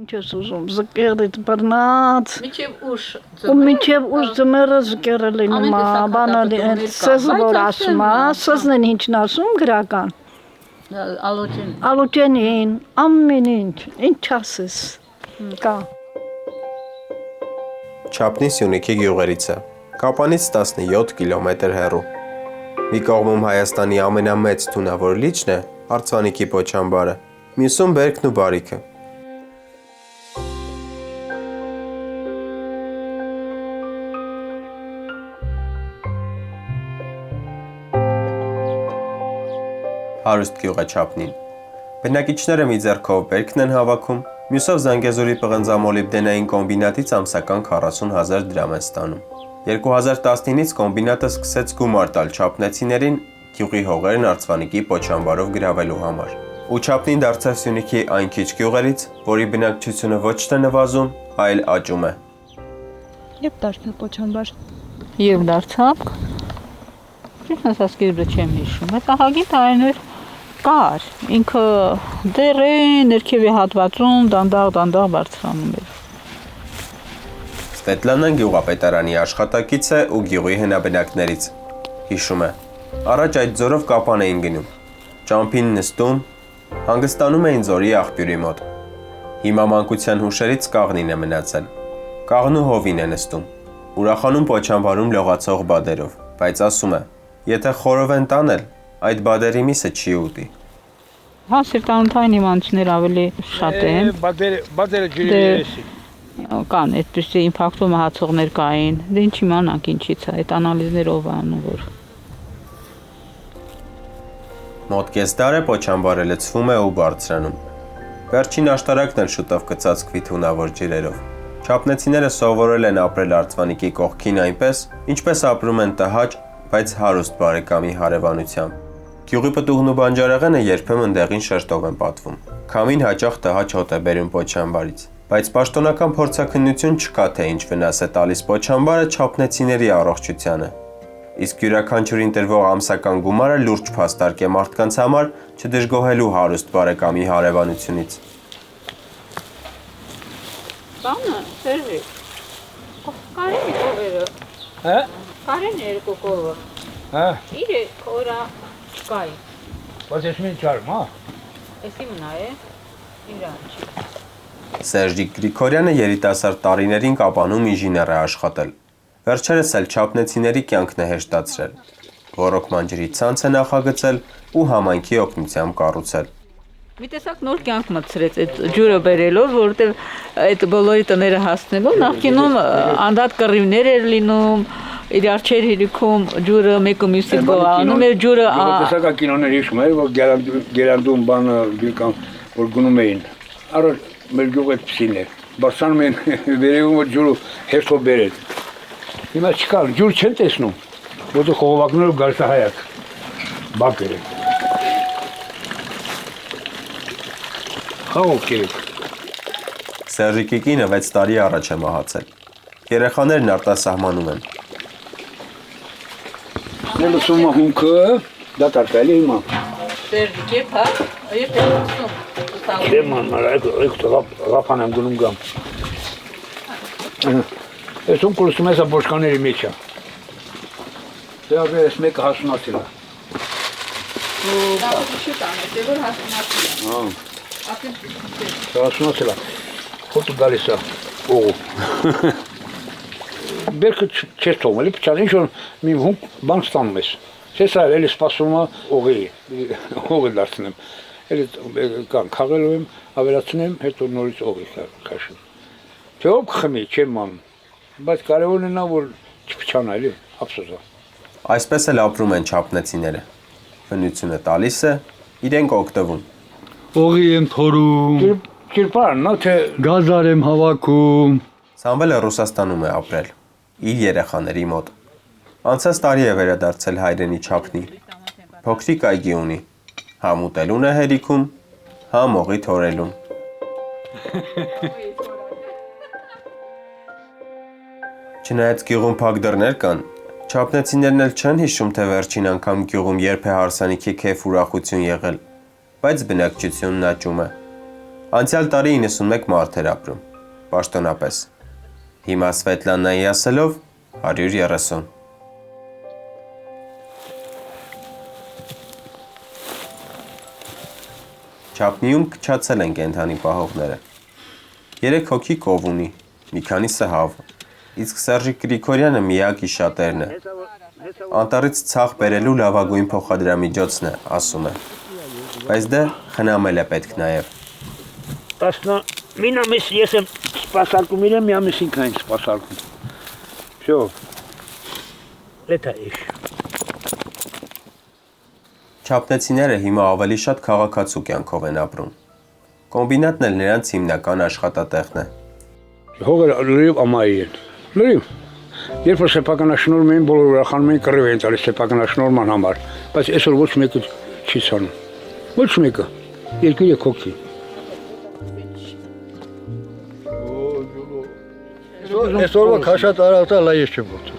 Ինչ ես ուզում, զկերից բռնած։ Միջև ուշ Ու միջև ուշ ձմեռը զկերը լինում է, բանը սեզը որ ասում է, սեզն են ինչն ասում գրական։ Ալոճենին, ամեն ինչ ասես, կա։ Չափնի Սյունիքի գյուղերից է, Կապանից 17 կիլոմետր հեռու։ Մի կողմում Հայաստանի ամենամեծ թունավոր լիճն է, Արցանիկի պոչամբարը, մյուսում Բերքն ու Բարիքը։ Հարուստ գյուղ է Չափնին։ Բնակիչները մի ձեռքով Բերքն են հավաքում, մյուսով Զանգեզուրի պղնձամոլիբդենային կոմբինատից ամսական 40,000 դրամ են ստանում։ 2019-ից կոմբինատը սկսեց գումար տալ չափնեցիներին գյուղի հողերն Արցվանիկի պոչամբարով գրավելու համար։ Ու Չափնին դարձավ Սյունիքի այն քիչ գյուղերից, որի բնակչությունը ոչ թե նվազում, այլ աճում է։ Երբ դարձավ պոչամբար։ Երբ դարձավ։ Ճիշտ ասած գիրը չեմ հիշում։ Այդ ահագին տարիներ կար։ Ինքը դեռ ներքևի հատվածում դանդաղ բարձրանում էր։ Սվետլանան գյուղապետարանի աշխատակից է ու գյուղի հնաբնակներից։ Հիշում է, առաջ այդ ձորով կապան էին գնում, ճամփին նստում, հանգստանում էին ձորի աղբյուրի մոտ։ Հիմա մանկության հուշերից կաղնին է մնացել։ Կաղնու հովին է նստում, ուրախանում պոչամբարում լողացող բադերով, բայց ասում է, եթե խորով են տանել, այդ բադերի միսը չի ուտի։ Հա, սիրտանոթային հիվանդություններ ավելի շատ են։ Բադերը ջրի Կան այդպիսի ինֆարկտով մահացողներ կային, դե ինչ իմանանք ինչից է, այդ անալիզներով անում որ։ Մոտ կես դար է պոչամբարը լցվում է ու բարձրանում։ Վերջին աշտարակն էլ շուտով կծածկվի թունավոր ջրերով։ Չափնեցիները սովորել են ապրել Արցվանիկի կողքին այնպես, ինչպես ապրում են տհաճ, բայց հարուստ բարեկամի հարևանությամբ։ Գյուղի պտուղն ու բանջարեղենը երբեմն դեղին շերտով են պատվում։ Քամին հաճախ տհաճ հոտ է բերում պոչամբարից, բայց պաշտոնական փորձաքննություն չկա, թե ինչ վնաս է տալիս պոչամբարը չափնեցիների առողջությանը։ Իսկ յուրաքանչյուրին տրվող ամսական գումարը լուրջ փաստարկ է մարդկանց համար, չդժգոհելու հարուստ բարեկամի հարևանությունից։ Բանը, Սերժի, կարեն կովերը։ Հա? Կարեն երկու կովը։ Հա? Իրե կորա չկայի։ Բայց ես մին չարմ, հա? Էսի մնա է, իրան չի։ Սերժիկ Գրիգորյանը երիտասարդ տարիներին Կապանում ինժեներ է աշխատել։ Վերջերս էլ չափնեցիների կյանքն է հեշտացրել։ Ռոռոկման ջրի ցանց է նախագծել ու համայնքի օգնությամբ կառուցել։ Մի տեսակ նոր կյանք մտցրեց այդ ջուրը բերելով, որովհետև այդ բոլորի տները հասնելով նախկինում անդադ կռիվներ էր լինում, իրար չէր հիրիքում, ջուրը մեկը մյուսից գողանում էր, ջուրը տեսակա կինոներ հիշում էր, որ գերանդում բանը գիրկան, որ գնում էին։ Առաջ մեր գյուղ այդպիսին էր։ Բարձրանում են վերևում որ ջուրը հերթով բերել։ Հիմա չկա, ջուր չեն տեսնում, որտեղ խողովակներով գալիս է հայակ։ Բակեր է։ Խաղոք երեք։ Սերժիկի կինը 6 տարի առաջ է մահացել։ Երեխաներն արտասահմանում են։ Լսում եմ հունքը, դա տարկալի հիմա։ Սերժիկ է, հա, երբ է լսում։ Չեմ անմար, այդ ռապան եմ գնում գամ։ Ես ում կուրսում ես աբոշկաների մեջ է։ Դե աղեր ես մեկը հասունացել է։ Դա շուտ անես, է որ հասունացել է։ Հասունացել է, խոտը գալիս է օղու։ Բերքը չես թողում, էլի պչան, ինչ որ մի հունք բան ստանում ես։ Չես այլ, էլի սպասում է օղի դարձնեմ։ Էլի կան, կաղելով եմ, ավելացնեմ, հետո նորից օղի կաշում։ Թե ով կխմի, չեմ անում, բայց կարևորն է նա, որ չպչանա, էլի, ապսոս է։ Այսպես էլ ապրում են չափնեցիները։ Բնությունը տալիս է, իրենք օգտվում։ Օղի եմ թորում, Ճիրպարն, նա թե գազար եմ հավաքում։ Սամվելը Ռուսաստանում է ապրել, իր երեխաների մոտ։ Անցած տարի է վերադարձել հայրենի Չափնի։ Փոքրիկ այգի ունի, համ ուտելուն է հերիքում, համ օղի թորելուն։ Չնայած գյուղում փակ դռներ կան, չափնեցիներն էլ չեն հիշում, թե վերջին անգամ գյուղում երբ է հարսանիքի քեֆ ուրախություն եղել, բայց բնակչությունն աճում է։ Անցյալ տարի 91 մարդ էր ապրում, պաշտոնապես։ Հիմա Սվետլանայի ասելով 130։ Չապնիում կչացել են կենդանի պահողները։ 3 հոգի կով ունի, մի քանիսը հավ, իսկ Սերժիկ Գրիգորյանը միակ իշատերն է։ Անտառից ցախ բերելու լավագույն փոխադրամիջոցն է, ասում է։ Բայց դե խնամել է պետք նաև։ 19 ամիս ես եմ սպասարկում իրեմ, մի ամիս ինքն այն սպասարկում։ Всё. Это իշ։ Չապնեցիները հիմա ավելի շատ քաղաքացու կյանքով են ապրում։ Կոմբինատն էլ նրանց հիմնական աշխատատեղն է։ Հողը լրիվ ամայի են։ Լրիվ։ Երբ որ սեփականաշնորհում էին, բոլորը ուրախանում էին կռիվ էին տալիս սեփականաշնորհման համար, բայց այսօր ոչ մեկը չի ցանում։ Ոչ մեկը։ 2-3 հոգի։ Այսօրվա քաշած արածը ես չեմ գործում։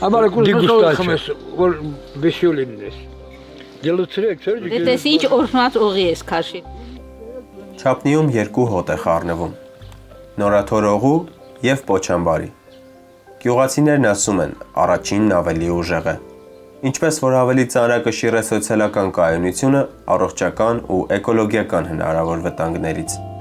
Աբարը կուզում Դիգուստացիա։ խմես, որ վեսյոլին ես։ Դելուցրեք, Դե Սերժիկ։ տես ինչ օրհնած օղի ես քաշի։ Չապնիում 2 հոտ է խառնվում։ Նորաթորողու եւ Պոչամբարի։ Գյուղացիներն ասում են, առաջինն ավելի ուժեղ է։ Ինչպես որ ավելի ծանրակշիռ է սոցիալական կայունությունը առողջական ու էկոլոգիական հնարավոր վտանգներից։